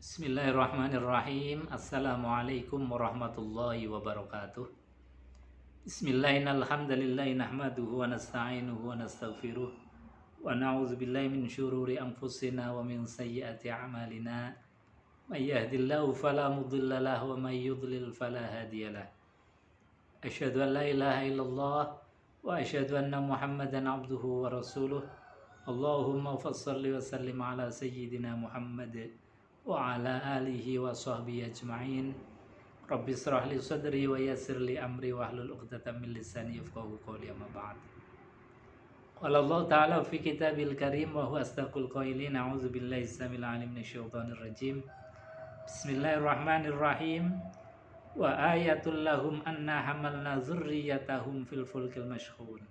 Bismillahirrahmanirrahim. Assalamualaikum warahmatullahi wabarakatuh. Bismillahirrahmanirrahim. Nahmaduhu wa nasta'inuhu wa nastaghfiruh wa na'udzu billahi min syururi anfusina wa min sayyiati a'malina. May yahdihillahu fala mudilla lahu wa may yudlil fala hadiyalah. Asyhadu an la ilaha illallah wa asyhadu anna Muhammadan abduhu wa rasuluh. Allahumma fassalli wa sallim ala sayyidina Muhammad wa ala alihi wa sahbihi ajma'in. Rabbi israh li sadri wa yassir li amri wa hlul 'uqdatam min lisani yafqahu qawli, amma ba'd. Qala Allah ta'ala fi kitabil karim wa huwa asdaqul qailin. A'udzu billahi samil alim minasyaitonir rajim. Bismillahirrahmanirrahim. Wa ayatul lahum anna hamalna dzurriyyatahum fil fulkil mashhun.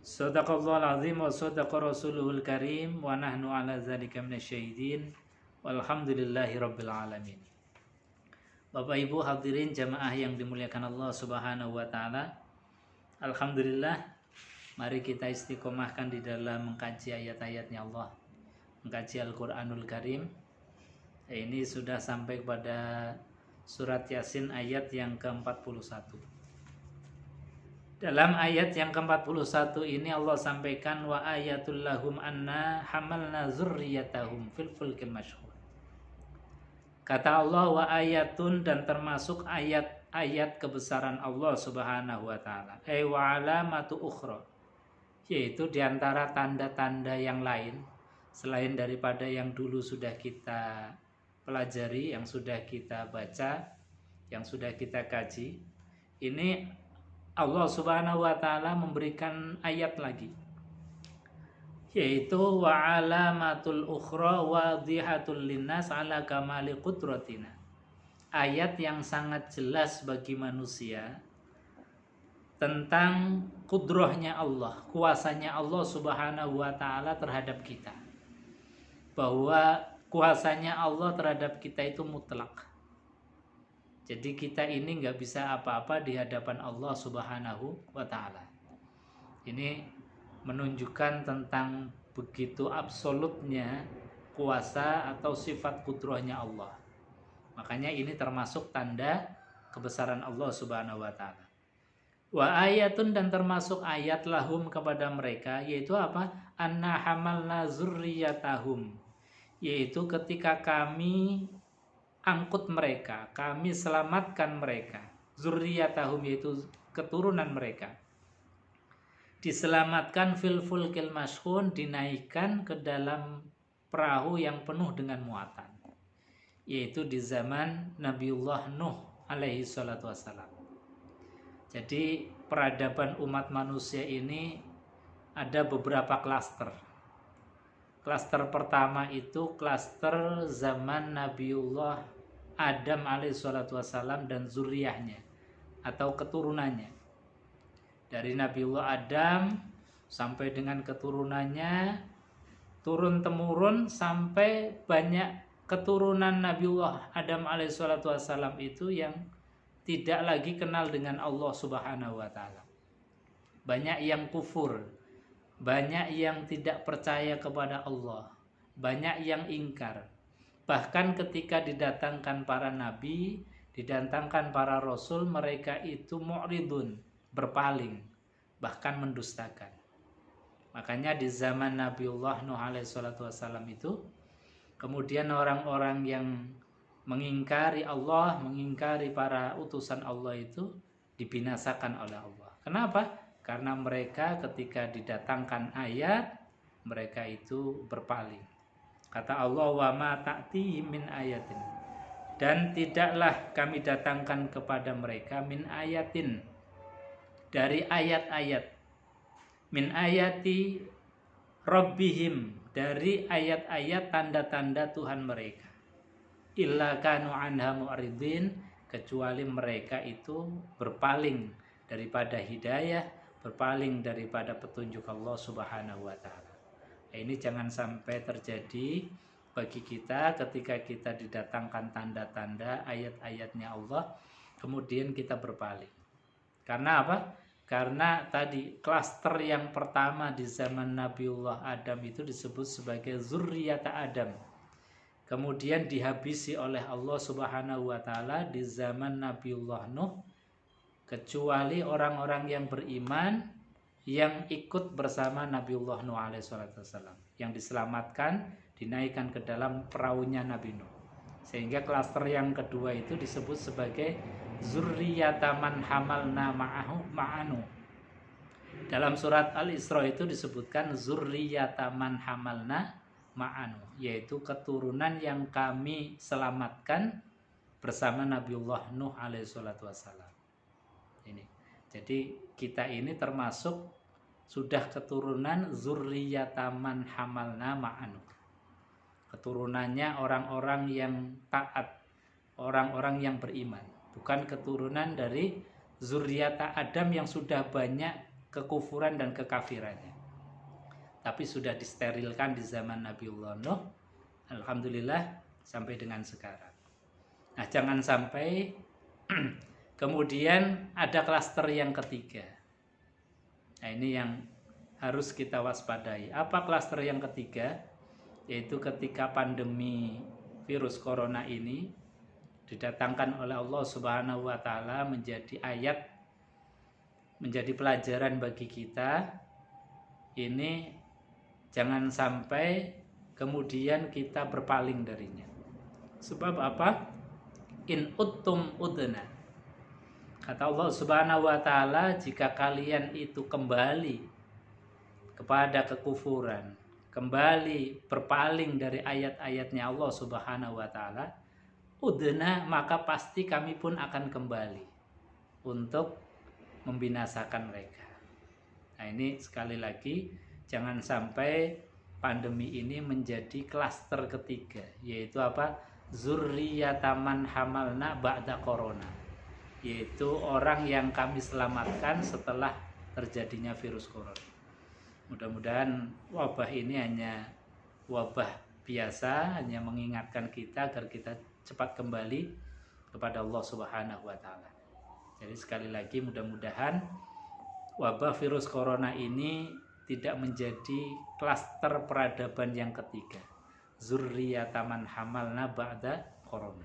Shadaqallahul azim wa shadaqa rasuluhul karim wa nahnu ala dzalika minasyahidin walhamdulillahi rabbil alamin. Bapak Ibu hadirin jamaah yang dimuliakan Allah Subhanahu wa taala. Alhamdulillah, mari kita istiqomahkan di dalam mengkaji ayat-ayatnya Allah, mengkaji Al-Qur'anul Karim. Ini sudah sampai pada surat Yasin ayat yang ke-41. Dalam ayat yang ke-41 ini Allah sampaikan wa ayatul lahum anna hamalna dzurriyyatahum fil fulkil mashhun. Kata Allah wa ayatun, dan termasuk ayat-ayat kebesaran Allah Subhanahu wa taala. Wa alamatu ukhra, yaitu diantara tanda-tanda yang lain selain daripada yang dulu sudah kita pelajari, yang sudah kita baca, yang sudah kita kaji. Ini Allah Subhanahu wa taala memberikan ayat lagi, yaitu wa alamatul ukhra wadihatul linnas ala kamali qudratina. Ayat yang sangat jelas bagi manusia tentang kudrahnya Allah, kuasanya Allah Subhanahu wa taala terhadap kita. Bahwa kuasanya Allah terhadap kita itu mutlak. Jadi kita ini nggak bisa apa-apa di hadapan Allah Subhanahu wa ta'ala. Ini menunjukkan tentang begitu absolutnya kuasa atau sifat kudrahnya Allah. Makanya ini termasuk tanda kebesaran Allah Subhanahu wa ta'ala. Wa ayatun, dan termasuk ayat lahum kepada mereka, yaitu apa? Anna hamalna dzurriyyatahum, yaitu ketika kami angkut mereka, kami selamatkan mereka. Dzurriyyatahum, yaitu keturunan mereka, diselamatkan fil fulkil mashhun, dinaikkan ke dalam perahu yang penuh dengan muatan, yaitu di zaman Nabiullah Nuh alaihi salatu wassalam. Jadi peradaban umat manusia ini ada beberapa klaster. Klaster pertama itu klaster zaman Nabiullah Adam alaihissalatu wassalam dan zuriyahnya atau keturunannya. Dari Nabiullah Adam sampai dengan keturunannya, turun-temurun sampai banyak keturunan Nabiullah Adam alaihissalatu wassalam itu yang tidak lagi kenal dengan Allah Subhanahu wa ta'ala. Banyak yang kufur, banyak yang tidak percaya kepada Allah, banyak yang ingkar. Bahkan ketika didatangkan para nabi, didatangkan para rasul, mereka itu mu'ridun, berpaling, bahkan mendustakan. Makanya di zaman Nabiullah Nuh alaihissalatu wassalam itu, kemudian orang-orang yang mengingkari Allah, mengingkari para utusan Allah itu dibinasakan oleh Allah. Kenapa? Karena mereka ketika didatangkan ayat, mereka itu berpaling. Kata Allah, wa ma ta'tihim min ayatin, dan tidaklah kami datangkan kepada mereka min ayatin, dari ayat-ayat, min ayati rabbihim, dari ayat-ayat tanda-tanda Tuhan mereka, illa kanu anha mu'ridin, kecuali mereka itu berpaling daripada hidayah, berpaling daripada petunjuk Allah Subhanahu wa ta'ala. Ini jangan sampai terjadi bagi kita ketika kita didatangkan tanda-tanda ayat-ayatnya Allah, kemudian kita berpaling. Karena apa? Karena tadi klaster yang pertama di zaman Nabiullah Adam itu disebut sebagai zurriyata Adam, kemudian dihabisi oleh Allah Subhanahu wa taala di zaman Nabiullah Nuh, kecuali orang-orang yang beriman yang ikut bersama Nabiullah Nuh alaihi wasallam, yang diselamatkan, dinaikkan ke dalam perahunya Nabi Nuh. Sehingga klaster yang kedua itu disebut sebagai zurriyataman hamalna ma'anu. Dalam surat Al-Isra itu disebutkan zurriyataman hamalna ma'anu, yaitu keturunan yang kami selamatkan bersama Nabiullah Nuh alaihi wasallam. Ini. Jadi kita ini termasuk sudah keturunan zurriyataman hamalna ma'anu. Keturunannya orang-orang yang taat, orang-orang yang beriman. Bukan keturunan dari zurriyata Adam yang sudah banyak kekufuran dan kekafirannya. Tapi sudah disterilkan di zaman Nabiullah Nuh, alhamdulillah sampai dengan sekarang. Nah, jangan sampai kemudian ada klaster yang ketiga. Nah, ini yang harus kita waspadai. Apa klaster yang ketiga? Yaitu ketika pandemi virus corona ini didatangkan oleh Allah Subhanahu wa taala menjadi ayat, menjadi pelajaran bagi kita. Ini jangan sampai kemudian kita berpaling darinya. Sebab apa? In uttum udna. Kata Allah Subhanahu wa taala, jika kalian itu kembali kepada kekufuran, kembali berpaling dari ayat-ayatnya Allah Subhanahu wa taala, udna, maka pasti kami pun akan kembali untuk membinasakan mereka. Nah, ini sekali lagi jangan sampai pandemi ini menjadi klaster ketiga, yaitu apa? Zurriyataman hamalna ba'da corona, yaitu orang yang kami selamatkan setelah terjadinya virus corona. Mudah-mudahan wabah ini hanya wabah biasa, hanya mengingatkan kita agar kita cepat kembali kepada Allah Subhanahu wa taala. Jadi sekali lagi mudah-mudahan wabah virus corona ini tidak menjadi klaster peradaban yang ketiga. Zurriyataman hamalna ba'da corona.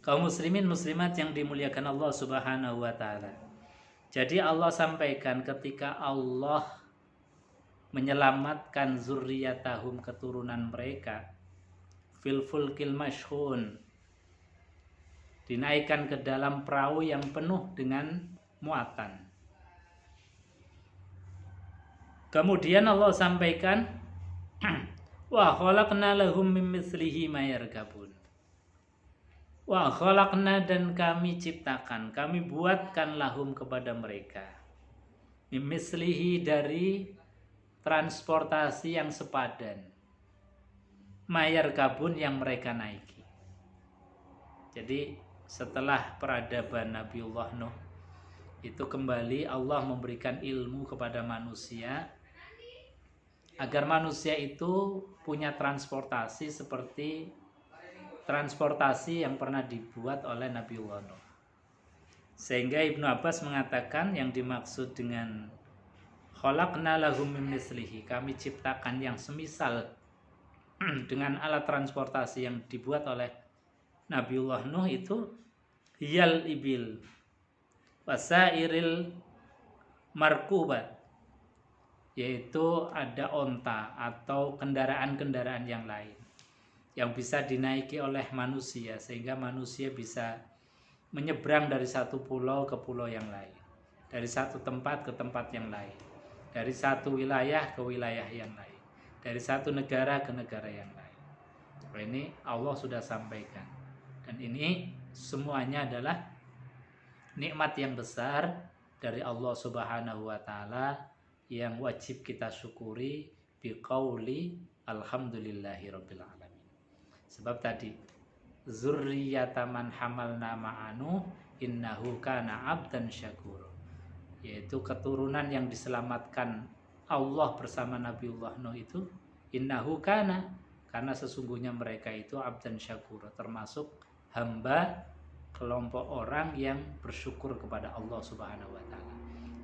Kaum muslimin muslimat yang dimuliakan Allah Subhanahu wa taala. Jadi Allah sampaikan ketika Allah menyelamatkan zurriyatahum, keturunan mereka, fil fulkil mashhun, dinaikkan ke dalam perahu yang penuh dengan muatan. Kemudian Allah sampaikan, wa khalaqna lahum min mithlihi ma yarkabun. Wa khalaqna, dan kami ciptakan, kami buatkan lahum kepada mereka, min mithlihi, dari transportasi yang sepadan, ma yarkabun, yang mereka naiki. Jadi setelah peradaban Nabiullah Nuh itu kembali Allah memberikan ilmu kepada manusia agar manusia itu punya transportasi seperti transportasi yang pernah dibuat oleh Nabiullah Nuh. Sehingga Ibnu Abbas mengatakan yang dimaksud dengan khalaqna lahum min mislihi, kami ciptakan yang semisal dengan alat transportasi yang dibuat oleh Nabiullah Nuh itu hiyal ibil wasairil markubat, yaitu ada onta atau kendaraan-kendaraan yang lain yang bisa dinaiki oleh manusia sehingga manusia bisa menyeberang dari satu pulau ke pulau yang lain, dari satu tempat ke tempat yang lain, dari satu wilayah ke wilayah yang lain, dari satu negara ke negara yang lain. Ini Allah sudah sampaikan, dan ini semuanya adalah nikmat yang besar dari Allah Subhanahu wa taala yang wajib kita syukuri biqauli alhamdulillahirabbil alamin. Sebab tadi zurriyataman hamalna ma'anu innahu kana abdan syakur, yaitu keturunan yang diselamatkan Allah bersama Nabiullah Nuh itu innahu kana, karena sesungguhnya mereka itu abdan syakur, termasuk hamba, kelompok orang yang bersyukur kepada Allah Subhanahu wa taala.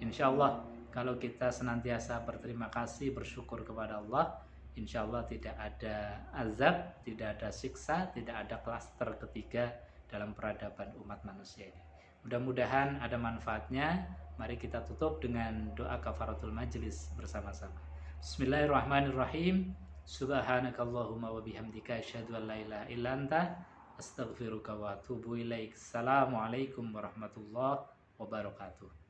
Insyaallah kalau kita senantiasa berterima kasih, bersyukur kepada Allah, insya Allah tidak ada azab, tidak ada siksa, tidak ada klaster ketiga dalam peradaban umat manusia ini. Mudah-mudahan ada manfaatnya. Mari kita tutup dengan doa kafaratul majlis bersama-sama. Bismillahirrahmanirrahim. Subhanakallahumma wa bihamdika asyhadu an la ilaha illa anta astaghfiruka wa atubu ilaik. Assalamualaikum warahmatullahi wabarakatuh.